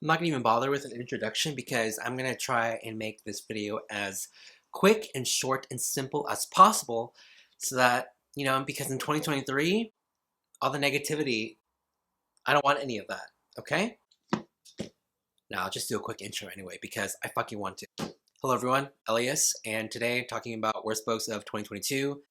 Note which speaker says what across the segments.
Speaker 1: I'm not gonna even bother with an introduction because I'm gonna try and make this video as quick and short and simple as possible so that, because in 2023, all the negativity, I don't want any of that, okay? Now, I'll just do a quick intro anyway because I fucking want to. Hello everyone, Elias, and today talking about worst books of 2022.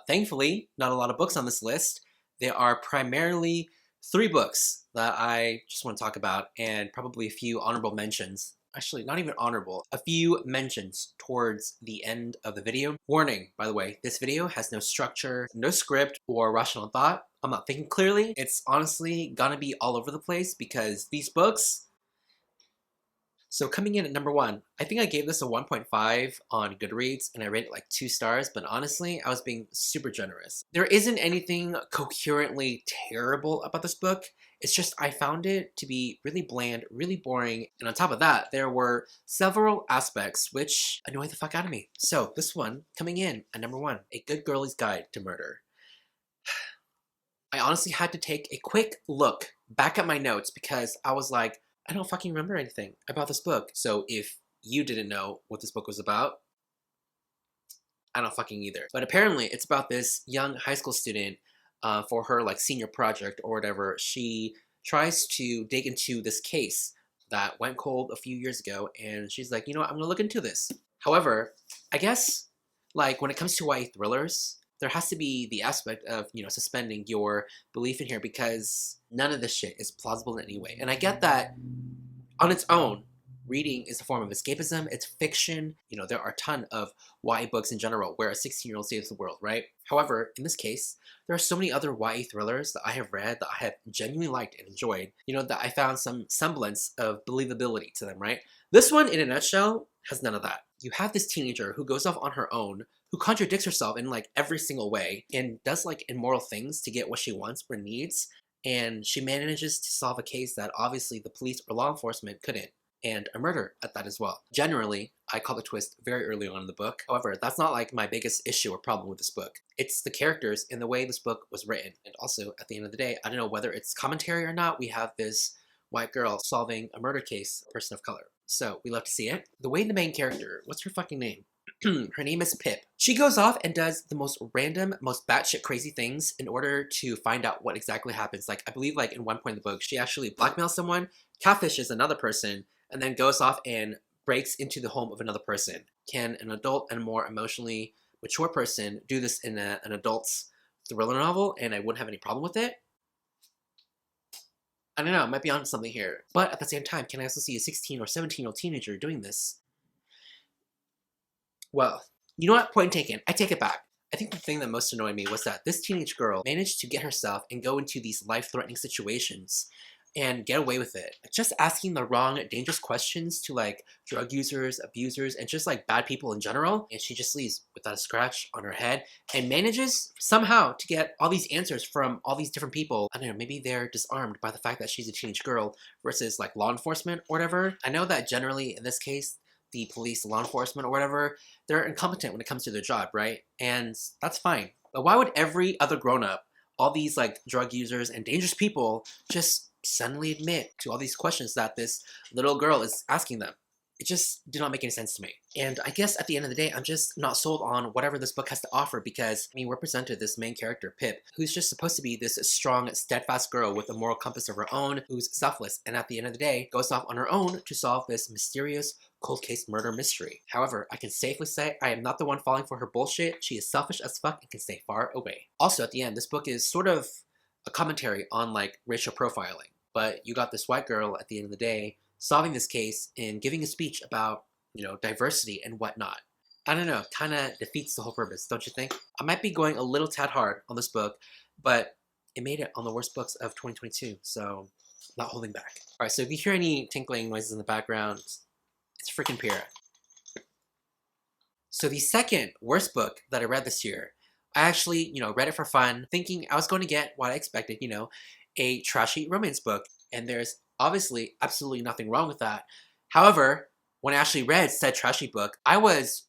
Speaker 1: Thankfully, not a lot of books on this list. There are primarily 3 books that I just want to talk about and probably a few honorable mentions. Actually, not even honorable, a few mentions towards the end of the video. Warning, by the way, this video has no structure, no script, or rational thought. I'm not thinking clearly. It's honestly gonna be all over the place because these books. So coming in at number 1, I think I gave this a 1.5 on Goodreads and I rated it like 2 stars, but honestly, I was being super generous. There isn't anything coherently terrible about this book. It's just I found it to be really bland, really boring, and on top of that, there were several aspects which annoyed the fuck out of me. So this one, coming in at number 1, A Good Girlie's Guide to Murder. I honestly had to take a quick look back at my notes because I was like, I don't fucking remember anything about this book. So if you didn't know what this book was about, I don't fucking either. But apparently it's about this young high school student for her like senior project or whatever. She tries to dig into this case that went cold a few years ago and she's like, you know what, I'm gonna look into this. However, I guess like when it comes to YA thrillers, there has to be the aspect of, suspending your belief in here because none of this shit is plausible in any way. And I get that on its own, reading is a form of escapism, it's fiction. There are a ton of YA books in general where a 16-year-old saves the world, right? However, in this case, there are so many other YA thrillers that I have read that I have genuinely liked and enjoyed, that I found some semblance of believability to them, right? This one, in a nutshell, has none of that. You have this teenager who goes off on her own, who contradicts herself in like every single way and does like immoral things to get what she wants or needs, and she manages to solve a case that obviously the police or law enforcement couldn't, and a murder at that as well. Generally, I call the twist very early on in the book. However, that's not like my biggest issue or problem with this book. It's the characters and the way this book was written. And also, at the end of the day, I don't know whether it's commentary or not, we have this white girl solving a murder case, a person of color. So, we love to see it. The way the main character, what's her fucking name? Her name is Pip. She goes off and does the most random, most batshit crazy things in order to find out what exactly happens. Like, I believe like in one point in the book, she actually blackmails someone, catfishes another person, and then goes off and breaks into the home of another person. Can an adult and more emotionally mature person do this in an adult's thriller novel and I wouldn't have any problem with it? I don't know, I might be onto something here. But at the same time, can I also see a 16 or 17-year-old teenager doing this? Well, you know what? Point taken. I take it back. I think the thing that most annoyed me was that this teenage girl managed to get herself and go into these life-threatening situations and get away with it. Just asking the wrong, dangerous questions to like drug users, abusers, and just like bad people in general, and she just leaves without a scratch on her head and manages somehow to get all these answers from all these different people. I don't know, maybe they're disarmed by the fact that she's a teenage girl versus like law enforcement or whatever. I know that generally in this case, the police, law enforcement or whatever, they're incompetent when it comes to their job, right? And that's fine. But why would every other grown-up, all these like drug users and dangerous people just suddenly admit to all these questions that this little girl is asking them? It just did not make any sense to me. And I guess at the end of the day, I'm just not sold on whatever this book has to offer because, we're presented this main character, Pip, who's just supposed to be this strong, steadfast girl with a moral compass of her own, who's selfless, and at the end of the day, goes off on her own to solve this mysterious cold case murder mystery. However, I can safely say I am not the one falling for her bullshit. She is selfish as fuck and can stay far away. Also, at the end, this book is sort of a commentary on like racial profiling, but you got this white girl at the end of the day solving this case and giving a speech about, diversity and whatnot. I don't know, kind of defeats the whole purpose, don't you think? I might be going a little tad hard on this book, but it made it on the worst books of 2022, so not holding back. Alright, so if you hear any tinkling noises in the background, it's freaking Pyrrha. So the second worst book that I read this year, I actually, read it for fun, thinking I was going to get what I expected, a trashy romance book. And there's obviously absolutely nothing wrong with that. However, when I actually read said trashy book, I was,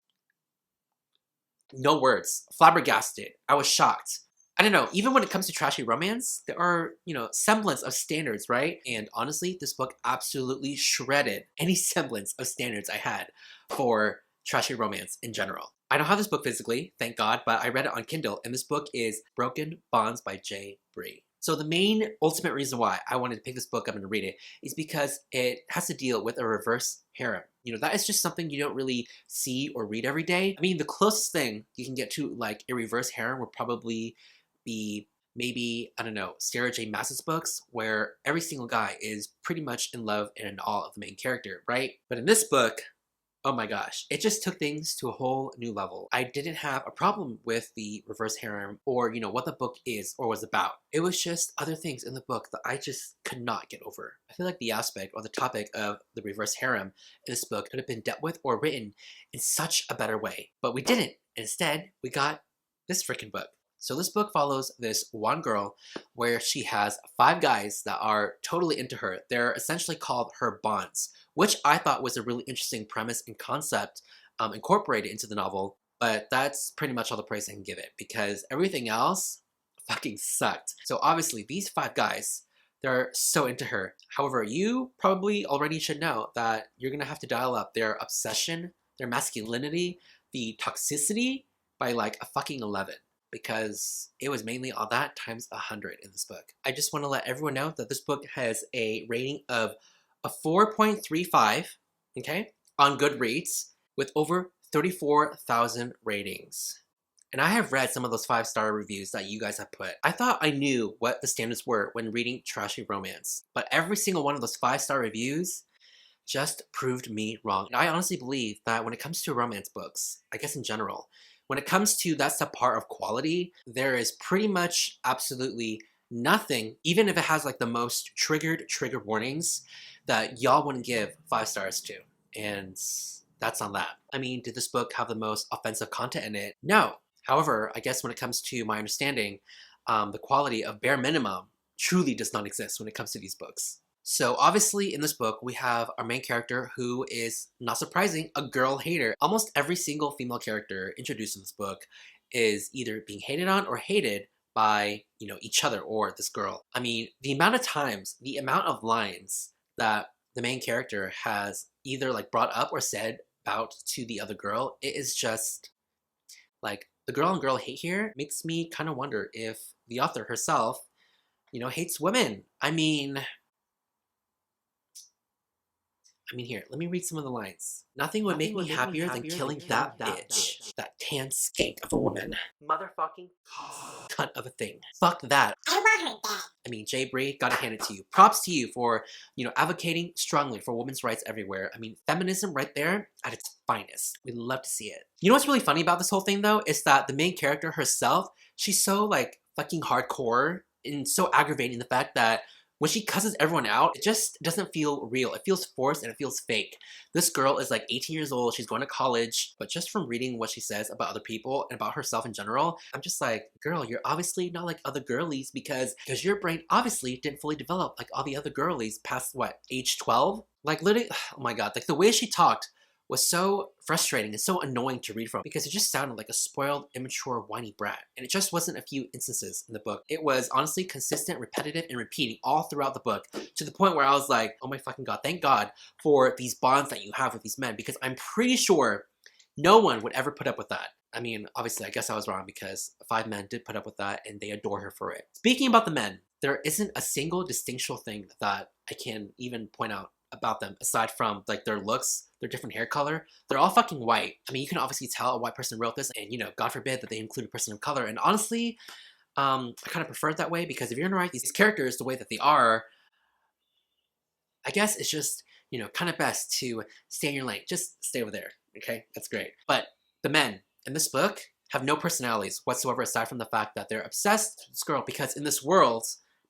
Speaker 1: no words, flabbergasted. I was shocked. I don't know, even when it comes to trashy romance, there are, semblance of standards, right? And honestly, this book absolutely shredded any semblance of standards I had for trashy romance in general. I don't have this book physically, thank God, but I read it on Kindle, and this book is Broken Bonds by J. Bree. So the main ultimate reason why I wanted to pick this book up and read it is because it has to deal with a reverse harem. That is just something you don't really see or read every day. I mean, the closest thing you can get to like a reverse harem would probably be maybe, I don't know, Sarah J. Maas's books, where every single guy is pretty much in love and in awe of the main character, right? But in this book, oh my gosh, it just took things to a whole new level. I didn't have a problem with the reverse harem or, what the book is or was about. It was just other things in the book that I just could not get over. I feel like the aspect or the topic of the reverse harem in this book could have been dealt with or written in such a better way. But we didn't. Instead, we got this freaking book. So this book follows this one girl where she has 5 guys that are totally into her. They're essentially called her bonds, which I thought was a really interesting premise and concept incorporated into the novel. But that's pretty much all the praise I can give it because everything else fucking sucked. So obviously these 5 guys, they're so into her. However, you probably already should know that you're gonna have to dial up their obsession, their masculinity, the toxicity by like a fucking 11. Because it was mainly all that times 100 in this book. I just want to let everyone know that this book has a rating of a 4.35, okay, on Goodreads with over 34,000 ratings. And I have read some of those 5-star reviews that you guys have put. I thought I knew what the standards were when reading trashy romance, but every single one of those 5-star reviews just proved me wrong. And I honestly believe that when it comes to romance books, I guess in general, when it comes to that subpar of quality, there is pretty much absolutely nothing, even if it has like the most trigger warnings, that y'all wouldn't give 5 stars to. And that's on that. I mean, did this book have the most offensive content in it? No. However, I guess when it comes to my understanding, the quality of bare minimum truly does not exist when it comes to these books. So obviously in this book, we have our main character who is, not surprising, a girl hater. Almost every single female character introduced in this book is either being hated on or hated by, each other or this girl. I mean, the amount of times, the amount of lines that the main character has either like brought up or said about to the other girl, it is just like the girl on girl hate here makes me kind of wonder if the author herself, hates women. I mean, here, let me read some of the lines. Nothing would make me happier than killing that bitch. That tan skank of a woman. Motherfucking cunt of a thing. Fuck that.
Speaker 2: I want her dead.
Speaker 1: I mean, J. Bree, gotta hand it to you. Props to you for, advocating strongly for women's rights everywhere. I mean, feminism right there at its finest. We love to see it. You know what's really funny about this whole thing, though? Is that the main character herself, she's so, like, fucking hardcore and so aggravating the fact that when she cusses everyone out, it just doesn't feel real. It feels forced and it feels fake. This girl is like 18 years old, she's going to college, but just from reading what she says about other people and about herself in general, I'm just like, girl, you're obviously not like other girlies because your brain obviously didn't fully develop like all the other girlies past, what, age 12? Like literally, oh my god, like the way she talked was so frustrating and so annoying to read from because it just sounded like a spoiled, immature, whiny brat. And it just wasn't a few instances in the book. It was honestly consistent, repetitive, and repeating all throughout the book to the point where I was like, oh my fucking god, thank God for these bonds that you have with these men because I'm pretty sure no one would ever put up with that. I mean, obviously, I guess I was wrong because 5 men did put up with that and they adore her for it. Speaking about the men, there isn't a single distinctional thing that I can even point out about them aside from like their looks, their different hair color. They're all fucking white. I mean, you can obviously tell a white person wrote this and God forbid that they include a person of color. And honestly, I kind of prefer it that way because if you're gonna write these characters the way that they are, I guess it's just, kind of best to stay in your lane. Just stay over there, okay? That's great. But the men in this book have no personalities whatsoever aside from the fact that they're obsessed with this girl because in this world,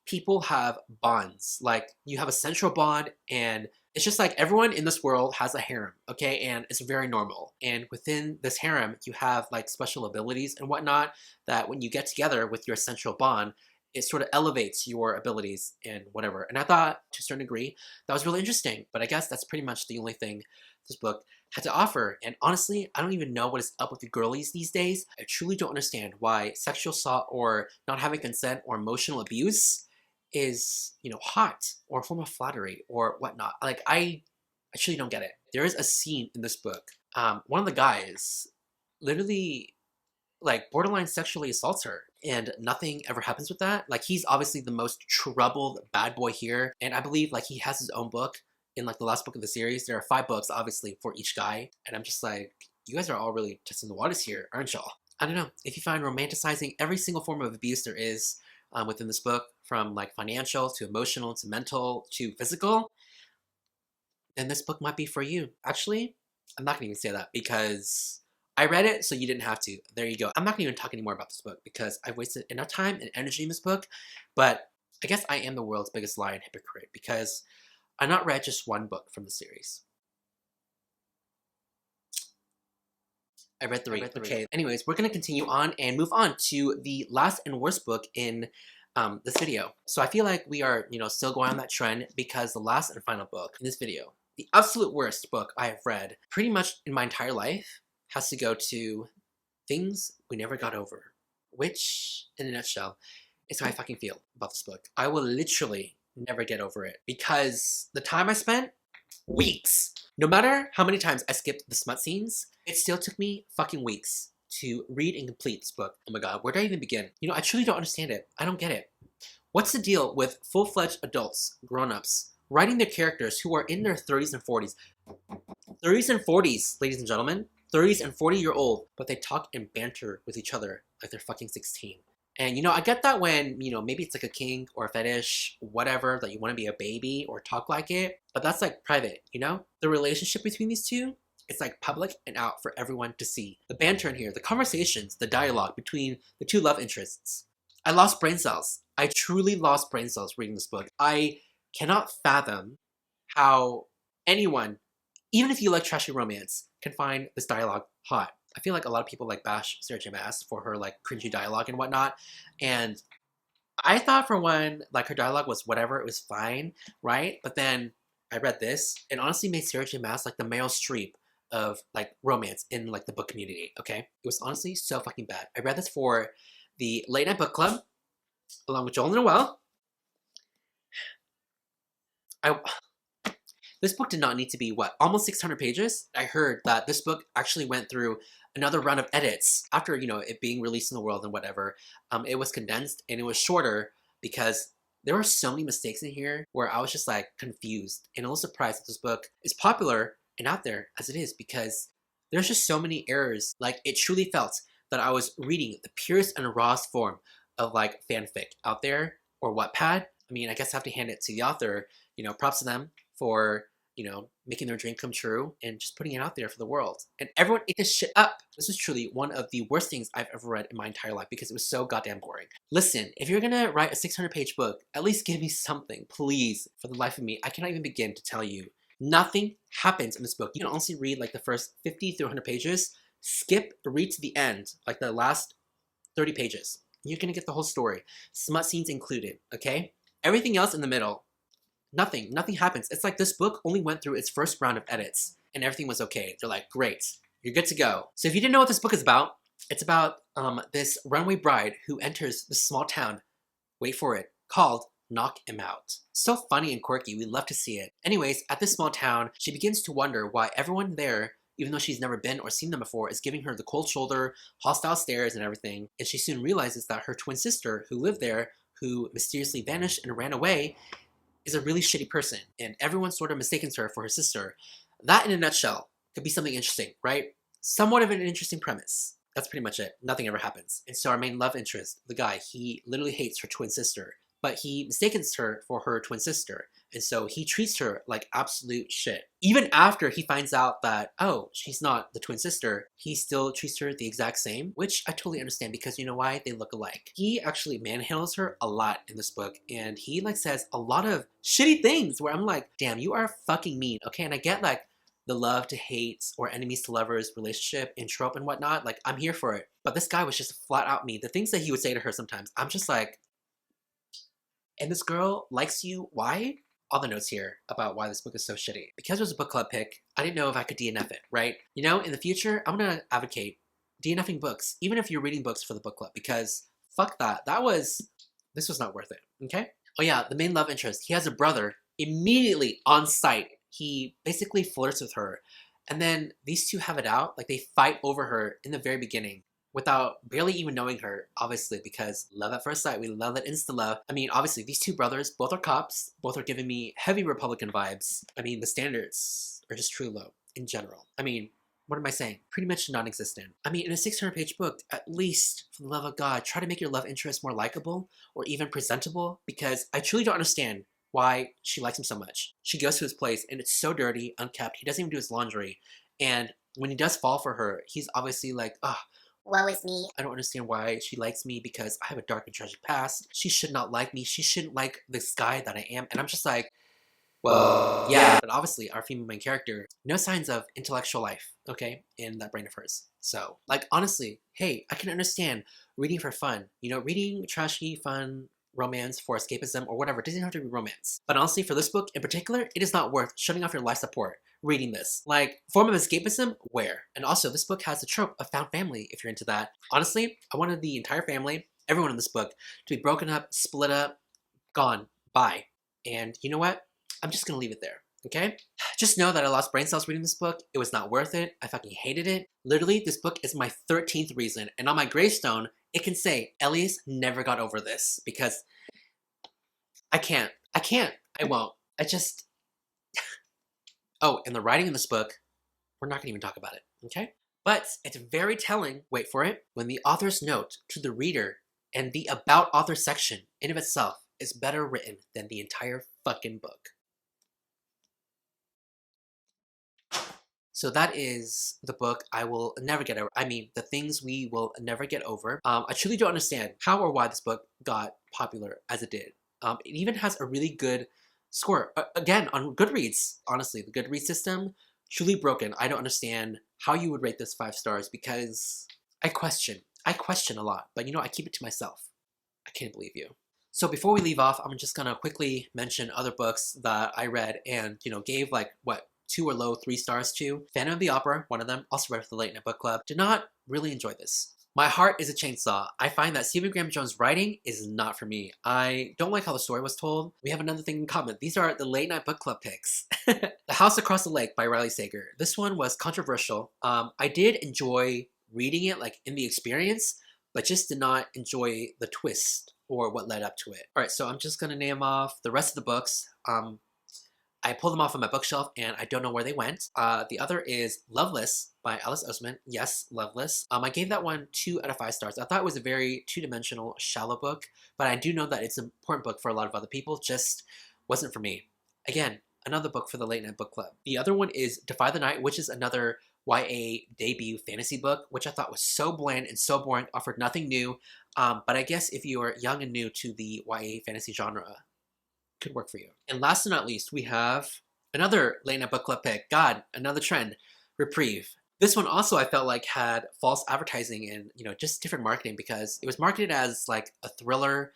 Speaker 1: people have bonds. Like, you have a central bond, and it's just like everyone in this world has a harem, okay? And it's very normal. And within this harem, you have like special abilities and whatnot that when you get together with your central bond, it sort of elevates your abilities and whatever. And I thought, to a certain degree, that was really interesting. But I guess that's pretty much the only thing this book had to offer. And honestly, I don't even know what is up with the girlies these days. I truly don't understand why sexual assault or not having consent or emotional abuse is, you know, hot or a form of flattery or whatnot. Like, I truly don't get it. There is a scene in this book. One of the guys literally like borderline sexually assaults her and nothing ever happens with that. Like, he's obviously the most troubled bad boy here, and I believe like he has his own book in like the last book of the series. There are 5 books obviously for each guy, and I'm just like, you guys are all really testing the waters here, aren't y'all? I don't know if you find romanticizing every single form of abuse there is within this book, from like financial to emotional to mental to physical, then this book might be for you. Actually, I'm not gonna even say that because I read it, so you didn't have to. There you go. I'm not gonna even talk anymore about this book because I've wasted enough time and energy in this book. But I guess I am the world's biggest liar and hypocrite because I not read just one book from the series. I read 3. Okay, anyways, we're gonna continue on and move on to the last and worst book in this video. So I feel like we are, you know, still going on that trend because the last and final book in this video, the absolute worst book I have read pretty much in my entire life, has to go to Things We Never Got Over, which, in a nutshell, is how I fucking feel about this book. I will literally never get over it because the time I spent, weeks. No matter how many times I skipped the smut scenes, it still took me fucking weeks to read and complete this book. Oh my god, where do I even begin? You know, I truly don't understand it. I don't get it. What's the deal with full-fledged adults, grown-ups, writing their characters who are in their 30s and 40s? 30s and 40s, ladies and gentlemen. 30s and 40-year-old, but they talk and banter with each other like they're fucking 16. And, you know, I get that when, you know, maybe it's like a kink or a fetish, whatever, that you want to be a baby or talk like it, but that's like private, you know? The relationship between these two, it's like public and out for everyone to see. The banter in here, the conversations, the dialogue between the two love interests. I lost brain cells. I truly lost brain cells reading this book. I cannot fathom how anyone, even if you like trashy romance, can find this dialogue hot. I feel like a lot of people like bash Sarah J. Maas for her like cringy dialogue and whatnot, and I thought for one, like her dialogue was whatever, it was fine, right? But then I read this, and honestly made Sarah J. Maas like the Meryl Streep of like romance in like the book community, okay? It was honestly so fucking bad. I read this for the late night book club, along with Joel and Noel. This book did not need to be, what, almost 600 pages? I heard that this book actually went through another round of edits after, you know, it being released in the world and whatever. It was condensed and it was shorter because there were so many mistakes in here where I was just like confused and a little surprised that this book is popular and out there as it is because there's just so many errors. Like, it truly felt that I was reading the purest and rawest form of like fanfic out there or Wattpad. I mean, I guess I have to hand it to the author, you know, props to them for, you know, making their dream come true and just putting it out there for the world. And everyone ate this shit up. This is truly one of the worst things I've ever read in my entire life because it was so goddamn boring. Listen, if you're gonna write a 600-page book, at least give me something, please. For the life of me, I cannot even begin to tell you. Nothing happens in this book. You can honestly read like the first 50 through 100 pages, skip, read to the end, like the last 30 pages. You're gonna get the whole story. Smut scenes included, okay? Everything else in the middle, nothing happens. It's like this book only went through its first round of edits and everything was okay. They're like, great, you're good to go. So if you didn't know what this book is about, it's about this runaway bride who enters this small town, wait for it, called Knock Him Out. So funny and quirky, we love to see it. Anyways, at this small town, she begins to wonder why everyone there, even though she's never been or seen them before, is giving her the cold shoulder, hostile stares and everything. And she soon realizes that her twin sister who lived there, who mysteriously vanished and ran away, is a really shitty person, and everyone sort of mistakes her for her sister. That, in a nutshell, could be something interesting, right? Somewhat of an interesting premise. That's pretty much it. Nothing ever happens. And so our main love interest, the guy, he literally hates her twin sister, but he mistakes her for her twin sister. And so he treats her like absolute shit. Even after he finds out that, oh, she's not the twin sister, he still treats her the exact same, which I totally understand because you know why? They look alike. He actually manhandles her a lot in this book, and he like says a lot of shitty things where I'm like, damn, you are fucking mean, okay? And I get like the love to hate or enemies to lovers relationship and trope and whatnot, like I'm here for it. But this guy was just flat out mean. The things that he would say to her sometimes, I'm just like, and this girl likes you. Why? All the notes here about why this book is so shitty. Because it was a book club pick, I didn't know if I could DNF it, right? You know, in the future, I'm gonna advocate DNFing books, even if you're reading books for the book club, because fuck that. This was not worth it, okay? Oh yeah, the main love interest, he has a brother immediately on sight. He basically flirts with her, and then these two have it out. Like, they fight over her in the very beginning without barely even knowing her, obviously, because love at first sight, we love that insta-love. I mean, obviously, these two brothers, both are cops, both are giving me heavy Republican vibes. I mean, the standards are just true low in general. I mean, what am I saying? Pretty much non-existent. I mean, in a 600-page book, at least, for the love of God, try to make your love interest more likable or even presentable, because I truly don't understand why she likes him so much. She goes to his place, and it's so dirty, unkept, he doesn't even do his laundry, and when he does fall for her, he's obviously like, oh, woe is me. I don't understand why she likes me because I have a dark and tragic past. She should not like me. She shouldn't like this guy that I am. And I'm just like, well, yeah. But obviously, our female main character, no signs of intellectual life, okay, in that brain of hers. So, like, honestly, hey, I can understand reading for fun. You know, reading trashy, fun romance for escapism or whatever. It doesn't have to be romance. But honestly, for this book in particular, it is not worth shutting off your life support reading this. Like, form of escapism, where? And also, this book has the trope of found family, if you're into that. Honestly, I wanted the entire family, everyone in this book, to be broken up, split up, gone, bye. And you know what? I'm just gonna leave it there, okay? Just know that I lost brain cells reading this book. It was not worth it. I fucking hated it. Literally, this book is my 13th reason, and on my gravestone, it can say, Ellias never got over this, because I can't. I won't. I just... Oh, and the writing in this book, we're not gonna even talk about it, okay? But it's very telling, wait for it, when the author's note to the reader and the about author section in of itself is better written than the entire fucking book. So that is the book I will never get over. I mean, the things we will never get over. I truly don't understand how or why this book got popular as it did. It even has a really good score. Again, on Goodreads, honestly, the Goodreads system, truly broken. I don't understand how you would rate this 5 stars because I question a lot, but you know, I keep it to myself. I can't believe you. So before we leave off, I'm just gonna quickly mention other books that I read and, you know, gave like, what, 2 or low 3 stars to. Phantom of the Opera, one of them, also read for the Late Night Book Club. Did not really enjoy this. My Heart is a Chainsaw. I find that Stephen Graham Jones' writing is not for me. I don't like how the story was told. We have another thing in common. These are the Late Night Book Club picks. The House Across the Lake by Riley Sager. This one was controversial. I did enjoy reading it, like, in the experience, but just did not enjoy the twist or what led up to it. Alright, so I'm just gonna name off the rest of the books. I pulled them off of my bookshelf and I don't know where they went. The other is Loveless by Alice Oseman. Yes, Loveless. I gave that one 2 out of 5 stars. I thought it was a very two-dimensional, shallow book, but I do know that it's an important book for a lot of other people, just wasn't for me. Again, another book for the Late Night Book Club. The other one is Defy the Night, which is another YA debut fantasy book, which I thought was so bland and so boring, offered nothing new. But I guess if you are young and new to the YA fantasy genre, could work for you. And last but not least, we have another Late Night Book Club pick. God, another trend. Reprieve. This one also I felt like had false advertising and, you know, just different marketing because it was marketed as like a thriller,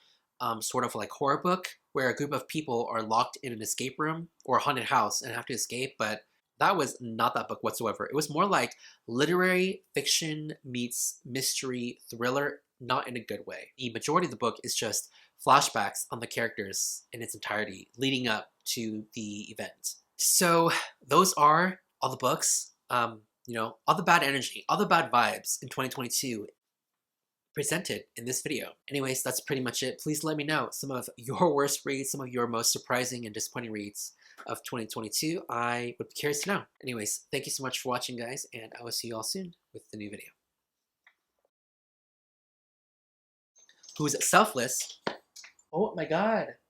Speaker 1: sort of like horror book where a group of people are locked in an escape room or a haunted house and have to escape, but that was not that book whatsoever. It was more like literary fiction meets mystery thriller, not in a good way. The majority of the book is just flashbacks on the characters in its entirety leading up to the event. So those are all the books, you know, all the bad energy, all the bad vibes in 2022 presented in this video. Anyways, that's pretty much it. Please let me know some of your worst reads, some of your most surprising and disappointing reads of 2022. I would be curious to know. Anyways, thank you so much for watching, guys, and I will see you all soon with the new video. Who's selfless? Oh my god.